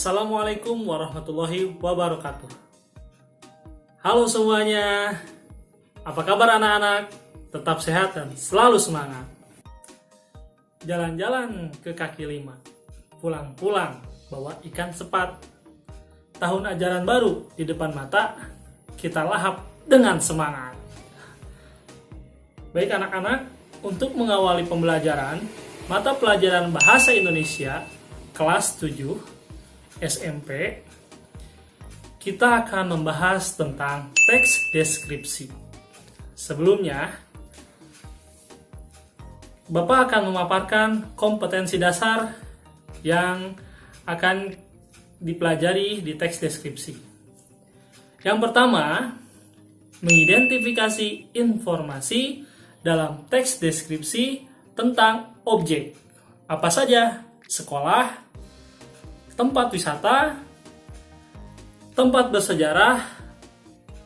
Assalamualaikum warahmatullahi wabarakatuh. Halo semuanya, apa kabar anak-anak? Tetap sehat dan selalu semangat. Jalan-jalan ke kaki lima, pulang-pulang bawa ikan sepat. Tahun ajaran baru di depan mata, kita lahap dengan semangat. Baik anak-anak, untuk mengawali pembelajaran mata pelajaran Bahasa Indonesia kelas 7 SMP, kita akan membahas tentang teks deskripsi. Sebelumnya, Bapak akan memaparkan kompetensi dasar yang akan dipelajari di teks deskripsi. Yang pertama, mengidentifikasi informasi dalam teks deskripsi tentang objek. Apa saja? Sekolah, tempat wisata, tempat bersejarah,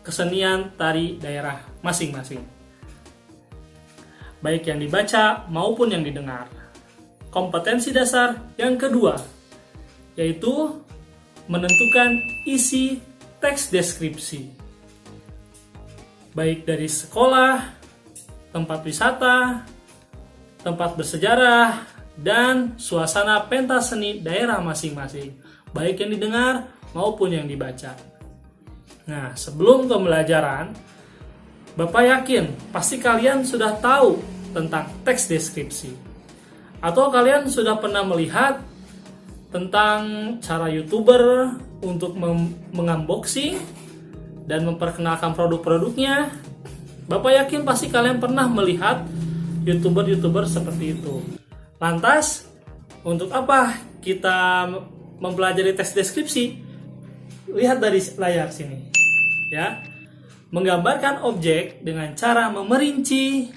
kesenian tari daerah masing-masing. Baik yang dibaca maupun yang didengar. Kompetensi dasar yang kedua, yaitu menentukan isi teks deskripsi. Baik dari sekolah, tempat wisata, tempat bersejarah, dan suasana pentas seni daerah masing-masing, baik yang didengar maupun yang dibaca. Nah, sebelum pembelajaran, Bapak yakin pasti kalian sudah tahu tentang teks deskripsi. Atau kalian sudah pernah melihat tentang cara YouTuber untuk mengunboxing dan memperkenalkan produk-produknya. Bapak yakin pasti kalian pernah melihat YouTuber-YouTuber seperti itu. Lantas, untuk apa kita mempelajari teks deskripsi? Lihat dari layar sini. Ya. Menggambarkan objek dengan cara memerinci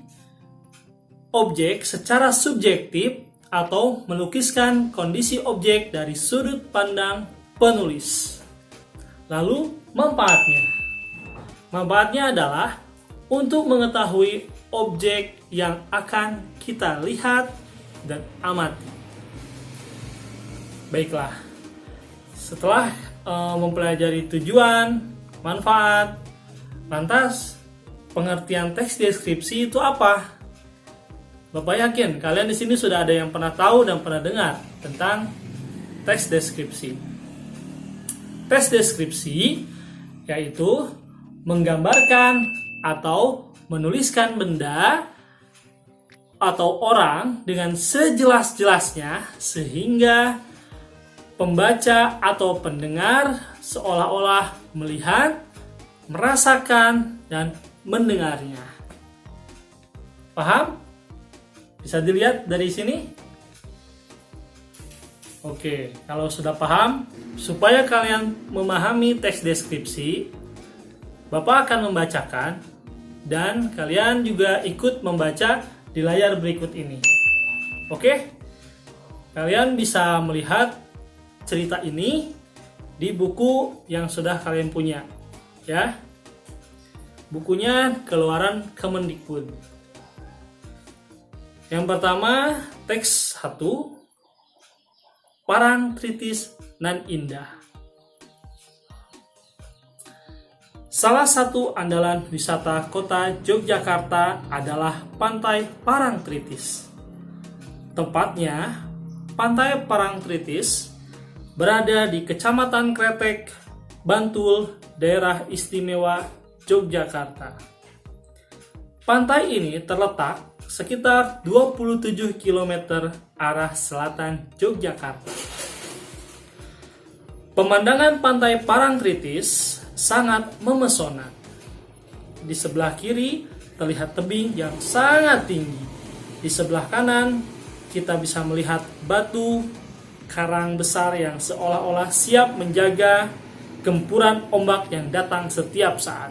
objek secara subjektif atau melukiskan kondisi objek dari sudut pandang penulis. Lalu, manfaatnya. Manfaatnya adalah untuk mengetahui objek yang akan kita lihat dan amati. Baiklah, setelah mempelajari tujuan, manfaat, lantas pengertian teks deskripsi itu apa? Bapak yakin kalian di sini sudah ada yang pernah tahu dan pernah dengar tentang teks deskripsi. Teks deskripsi yaitu menggambarkan atau menuliskan benda atau orang dengan sejelas-jelasnya sehingga pembaca atau pendengar seolah-olah melihat, merasakan, dan mendengarnya. Paham? Bisa dilihat dari sini? Oke, kalau sudah paham, supaya kalian memahami teks deskripsi, Bapak akan membacakan dan kalian juga ikut membaca di layar berikut ini. Oke? Kalian bisa melihat cerita ini di buku yang sudah kalian punya. Ya. Bukunya keluaran Kemendikbud. Yang pertama, teks 1, Parangtritis nan Indah. Salah satu andalan wisata kota Yogyakarta adalah Pantai Parangtritis. Tepatnya, Pantai Parangtritis berada di Kecamatan Kretek, Bantul, Daerah Istimewa Yogyakarta. Pantai ini terletak sekitar 27 km arah selatan Yogyakarta. Pemandangan Pantai Parangtritis sangat memesona. Di sebelah kiri terlihat tebing yang sangat tinggi. Di sebelah kanan kita bisa melihat batu karang besar yang seolah-olah siap menjaga gempuran ombak yang datang setiap saat.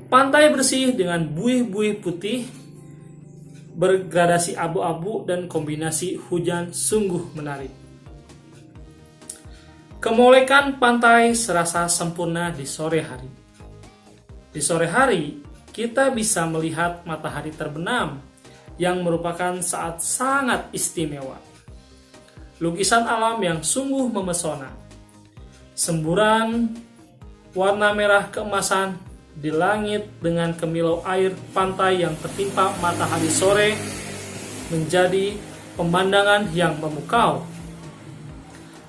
Pantai bersih dengan buih-buih putih bergradasi abu-abu dan kombinasi hujan sungguh menarik. Kemolekan pantai serasa sempurna di sore hari. Di sore hari, kita bisa melihat matahari terbenam yang merupakan saat sangat istimewa. lukisan alam yang sungguh memesona. Semburan warna merah keemasan di langit dengan kemilau air pantai yang tertimpa matahari sore menjadi pemandangan yang memukau.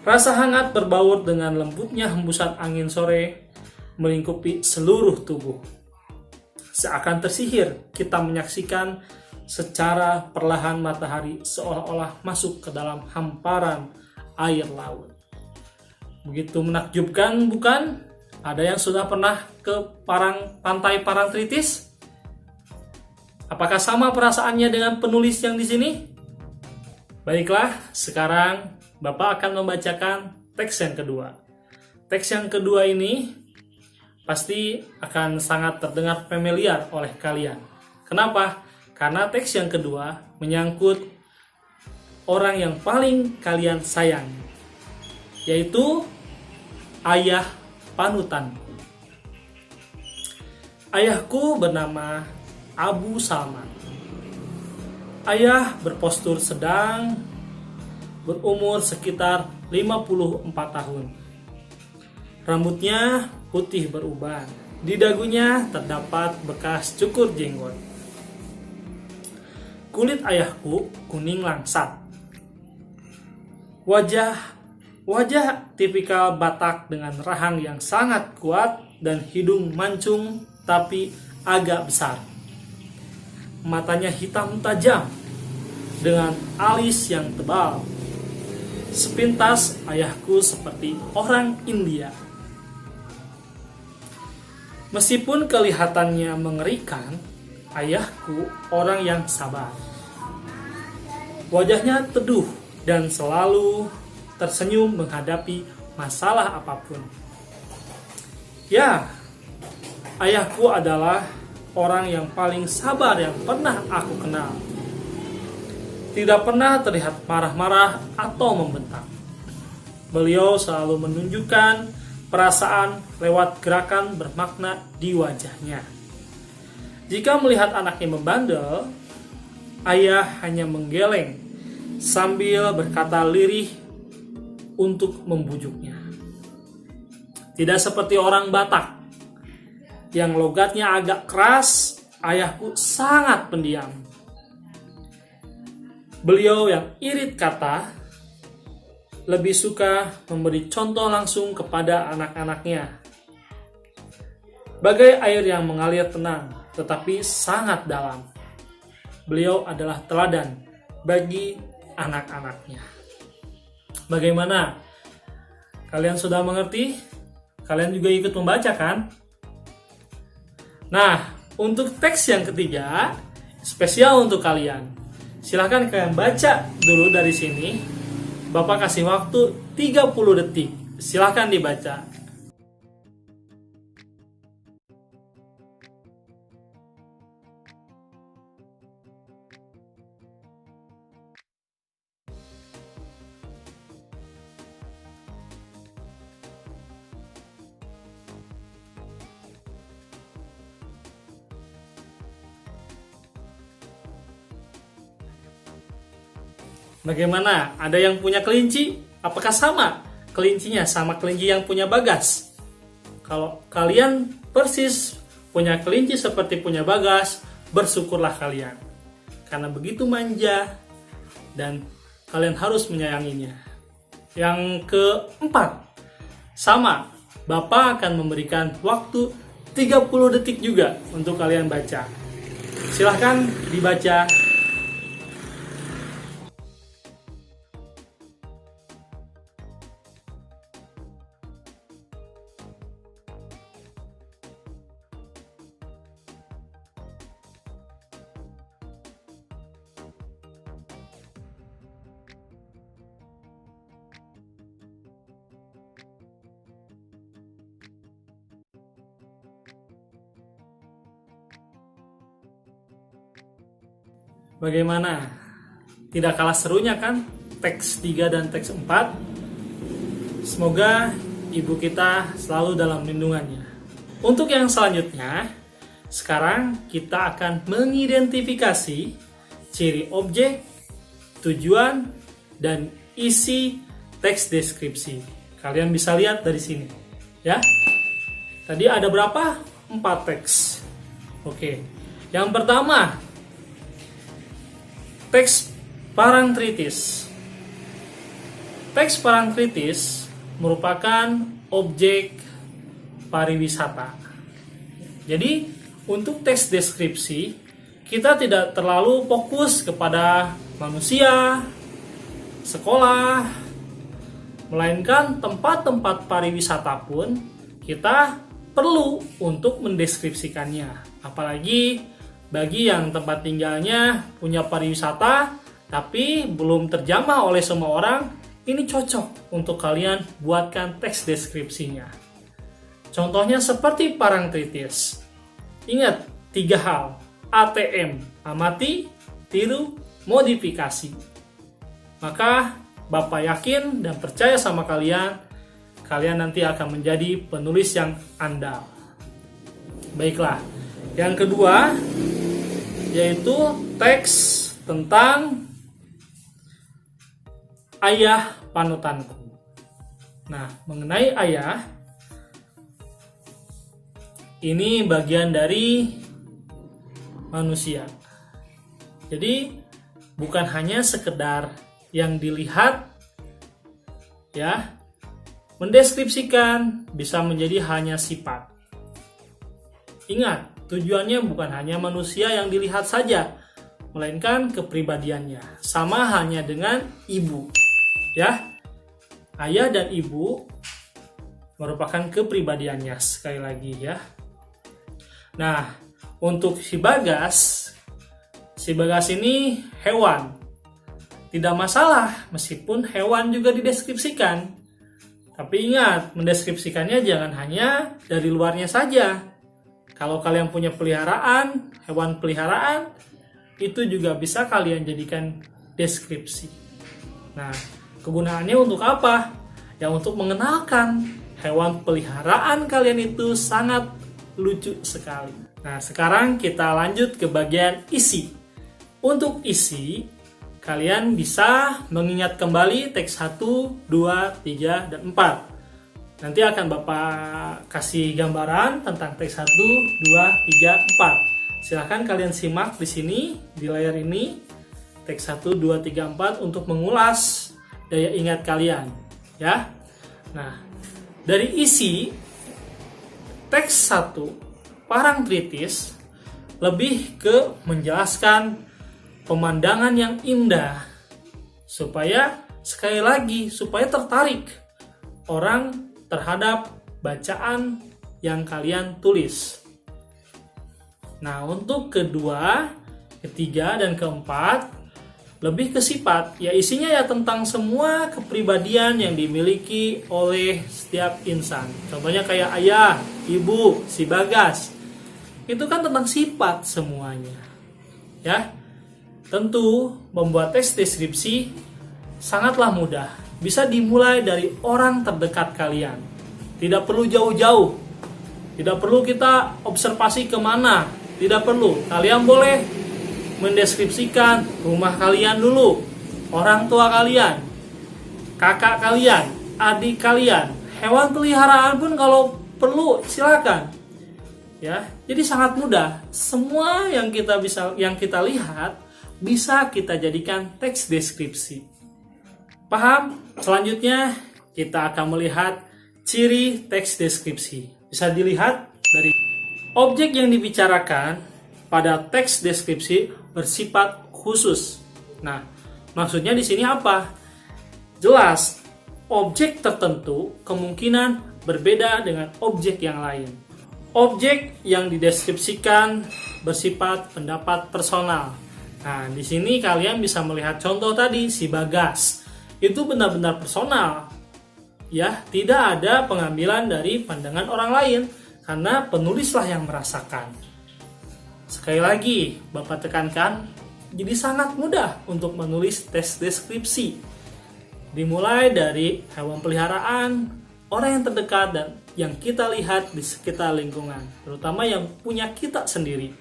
Rasa hangat berbaur dengan lembutnya hembusan angin sore melingkupi seluruh tubuh. Seakan tersihir, kita menyaksikan secara perlahan matahari seolah-olah masuk ke dalam hamparan air laut. Begitu menakjubkan, bukan? Ada yang sudah pernah ke pantai Parangtritis? Apakah sama perasaannya dengan penulis yang di sini? Baiklah, sekarang Bapak akan membacakan teks yang kedua. Teks yang kedua ini pasti akan sangat terdengar familiar oleh kalian. Kenapa? Karena teks yang kedua menyangkut orang yang paling kalian sayang, yaitu ayah panutanku. Ayahku bernama Abu Salman. Ayah berpostur sedang, berumur sekitar 54 tahun. Rambutnya putih beruban. Di dagunya terdapat bekas cukur jenggot. Kulit ayahku kuning langsat. Wajah tipikal Batak dengan rahang yang sangat kuat dan hidung mancung tapi agak besar. Matanya hitam tajam dengan alis yang tebal. Sepintas ayahku seperti orang India. Meskipun kelihatannya mengerikan, ayahku orang yang sabar. Wajahnya teduh dan selalu tersenyum menghadapi masalah apapun. Ya, ayahku adalah orang yang paling sabar yang pernah aku kenal. Tidak pernah terlihat marah-marah atau membentak. Beliau selalu menunjukkan perasaan lewat gerakan bermakna di wajahnya. Jika melihat anaknya membandel, ayah hanya menggeleng sambil berkata lirih untuk membujuknya. Tidak seperti orang Batak yang logatnya agak keras, ayahku sangat pendiam. Beliau yang irit kata lebih suka memberi contoh langsung kepada anak-anaknya. Bagai air yang mengalir tenang tetapi sangat dalam, beliau adalah teladan bagi anak-anaknya. Bagaimana? Kalian sudah mengerti? Kalian juga ikut membaca kan? Nah, untuk teks yang ketiga, spesial untuk kalian. Silahkan kalian baca dulu dari sini. Bapak kasih waktu 30 detik. Silahkan dibaca. Bagaimana? Ada yang punya kelinci? Apakah sama kelincinya sama kelinci yang punya Bagas? Kalau kalian persis punya kelinci seperti punya Bagas, bersyukurlah kalian. Karena begitu manja dan kalian harus menyayanginya. Yang keempat, sama. Bapak akan memberikan waktu 30 detik juga untuk kalian baca. Silahkan dibaca. Bagaimana? Tidak kalah serunya kan? Teks 3 dan teks 4. Semoga ibu kita selalu dalam lindungannya. Untuk yang selanjutnya, sekarang kita akan mengidentifikasi ciri objek, tujuan, dan isi teks deskripsi. Kalian bisa lihat dari sini, ya. Tadi ada berapa? 4 teks. Oke. Yang pertama, teks parangtritis. Teks parangtritis merupakan objek pariwisata. Jadi, untuk teks deskripsi, kita tidak terlalu fokus kepada manusia, sekolah, melainkan tempat-tempat pariwisata pun kita perlu untuk mendeskripsikannya. Apalagi bagi yang tempat tinggalnya punya pariwisata tapi belum terjamah oleh semua orang, ini cocok untuk kalian buatkan teks deskripsinya. Contohnya seperti parangtritis. Ingat 3 hal: ATM, amati, tiru, modifikasi. Maka Bapak yakin dan percaya sama kalian, kalian nanti akan menjadi penulis yang andal. Baiklah, yang kedua yaitu teks tentang ayah panutanku. Nah, mengenai ayah, ini bagian dari manusia. Jadi bukan hanya sekedar yang dilihat, ya, mendeskripsikan bisa menjadi hanya sifat. Ingat, tujuannya bukan hanya manusia yang dilihat saja, melainkan kepribadiannya. Sama hanya dengan ibu, ya. Ayah dan ibu merupakan kepribadiannya, sekali lagi, ya. Nah, untuk si Bagas ini hewan. Tidak masalah meskipun hewan juga dideskripsikan. Tapi ingat, mendeskripsikannya jangan hanya dari luarnya saja. Kalau kalian punya peliharaan, hewan peliharaan, itu juga bisa kalian jadikan deskripsi. Nah, kegunaannya untuk apa? Ya, untuk mengenalkan hewan peliharaan kalian itu sangat lucu sekali. Nah, sekarang kita lanjut ke bagian isi. Untuk isi, kalian bisa mengingat kembali teks 1, 2, 3, dan 4. Nanti akan Bapak kasih gambaran tentang teks 1, 2, 3, 4. Silahkan kalian simak di sini, di layar ini, teks 1, 2, 3, 4 untuk mengulas daya ingat kalian, ya. Nah, dari isi teks 1, parangtritis lebih ke menjelaskan pemandangan yang indah, supaya sekali lagi supaya tertarik orang terhadap bacaan yang kalian tulis. Nah, untuk kedua, ketiga, dan keempat lebih ke sifat, ya isinya ya tentang semua kepribadian yang dimiliki oleh setiap insan. Contohnya kayak ayah, ibu, si Bagas. Itu kan tentang sifat semuanya. Ya. Tentu, membuat teks deskripsi sangatlah mudah. Bisa dimulai dari orang terdekat kalian. Tidak perlu jauh-jauh. Tidak perlu kita observasi kemana. Tidak perlu. Kalian boleh mendeskripsikan rumah kalian dulu. Orang tua kalian. Kakak kalian. Adik kalian. Hewan peliharaan pun kalau perlu silakan. Ya, jadi sangat mudah. Semua yang kita lihat bisa kita jadikan teks deskripsi. Paham? Selanjutnya kita akan melihat ciri teks deskripsi. Bisa dilihat dari objek yang dibicarakan pada teks deskripsi bersifat khusus. Nah, maksudnya di sini apa? Jelas, objek tertentu kemungkinan berbeda dengan objek yang lain. Objek yang dideskripsikan bersifat pendapat personal. Nah, di sini kalian bisa melihat contoh tadi, si Bagas. Itu benar-benar personal. Ya, tidak ada pengambilan dari pandangan orang lain, karena penulislah yang merasakan. Sekali lagi, Bapak tekankan, jadi sangat mudah untuk menulis teks deskripsi. Dimulai dari hewan peliharaan, orang yang terdekat, dan yang kita lihat di sekitar lingkungan, terutama yang punya kita sendiri.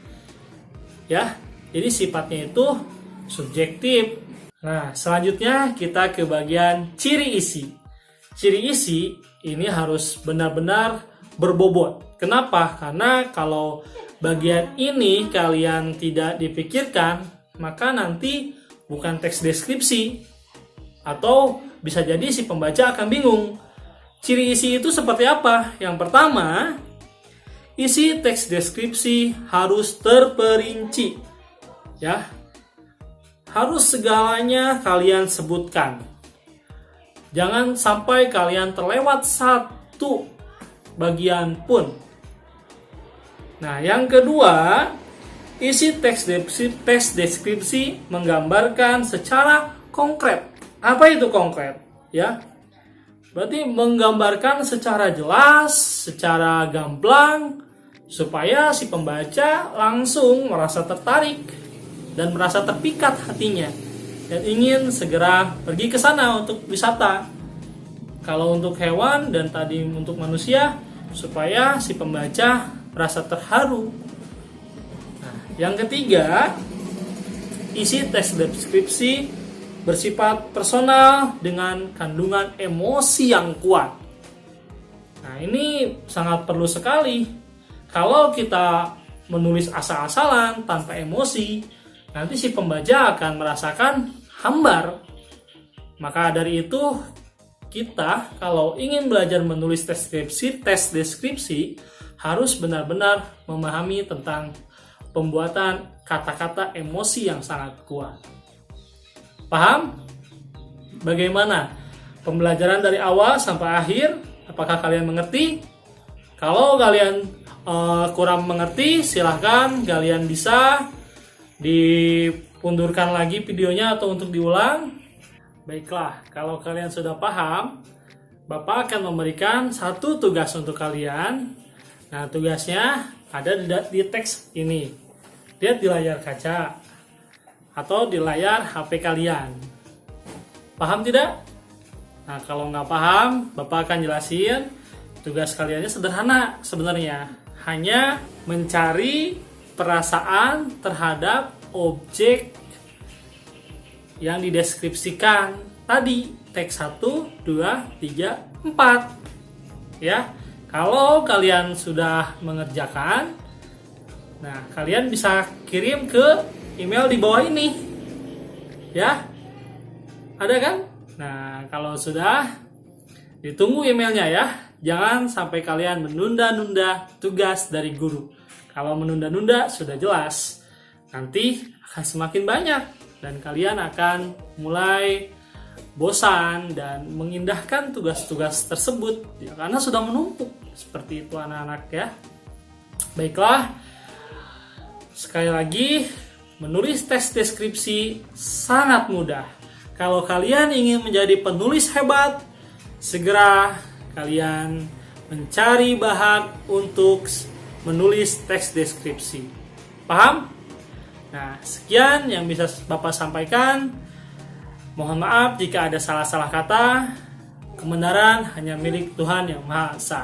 Ya, jadi sifatnya itu subjektif, Nah, selanjutnya kita ke bagian ciri isi. Ciri isi ini harus benar-benar berbobot. Kenapa? Karena kalau bagian ini kalian tidak dipikirkan, maka nanti bukan teks deskripsi. Atau bisa jadi si pembaca akan bingung. Ciri isi itu seperti apa? Yang pertama, isi teks deskripsi harus terperinci. Ya. Harus segalanya kalian sebutkan. Jangan sampai kalian terlewat satu bagian pun. Nah, yang kedua, isi teks deskripsi menggambarkan secara konkret. Apa itu konkret? Ya, berarti menggambarkan secara jelas, secara gamblang, supaya si pembaca langsung merasa tertarik dan merasa terpikat hatinya dan ingin segera pergi ke sana untuk wisata. Kalau untuk hewan dan tadi untuk manusia, supaya si pembaca merasa terharu. Nah, yang ketiga, isi teks deskripsi bersifat personal dengan kandungan emosi yang kuat. Nah, ini sangat perlu sekali. Kalau kita menulis asal-asalan tanpa emosi, nanti si pembaca akan merasakan hambar. Maka dari itu, kita kalau ingin belajar menulis tes deskripsi harus benar-benar memahami tentang pembuatan kata-kata emosi yang sangat kuat. Paham? Bagaimana pembelajaran dari awal sampai akhir? Apakah kalian mengerti? Kalau kalian kurang mengerti, silahkan kalian bisa dipundurkan lagi videonya atau untuk diulang. Baiklah, kalau kalian sudah paham, Bapak akan memberikan satu tugas untuk kalian. Nah, tugasnya ada di teks ini. Lihat di layar kaca atau di layar HP kalian. Paham tidak? Nah, kalau nggak paham, Bapak akan jelasin. Tugas kaliannya sederhana sebenarnya. Hanya mencari perasaan terhadap objek yang dideskripsikan tadi, teks 1, 2, 3, 4. Ya. Kalau kalian sudah mengerjakan, nah, kalian bisa kirim ke email di bawah ini. Ya. Ada kan? Nah, kalau sudah, ditunggu emailnya ya. Jangan sampai kalian menunda-nunda tugas dari guru. Kalau menunda-nunda sudah jelas, nanti akan semakin banyak dan kalian akan mulai bosan dan mengindahkan tugas-tugas tersebut ya, karena sudah menumpuk. Seperti itu anak-anak ya. Baiklah, sekali lagi, menulis teks deskripsi sangat mudah. Kalau kalian ingin menjadi penulis hebat, segera kalian mencari bahan untuk menulis teks deskripsi. Paham? Nah, sekian yang bisa Bapak sampaikan. Mohon maaf jika ada salah-salah kata. Kebenaran hanya milik Tuhan Yang Maha Esa.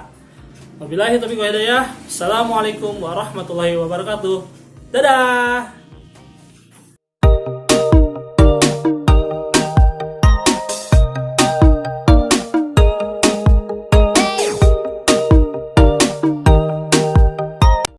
Wabillahi taufiq wal hidayah. Assalamualaikum warahmatullahi wabarakatuh. Dadah.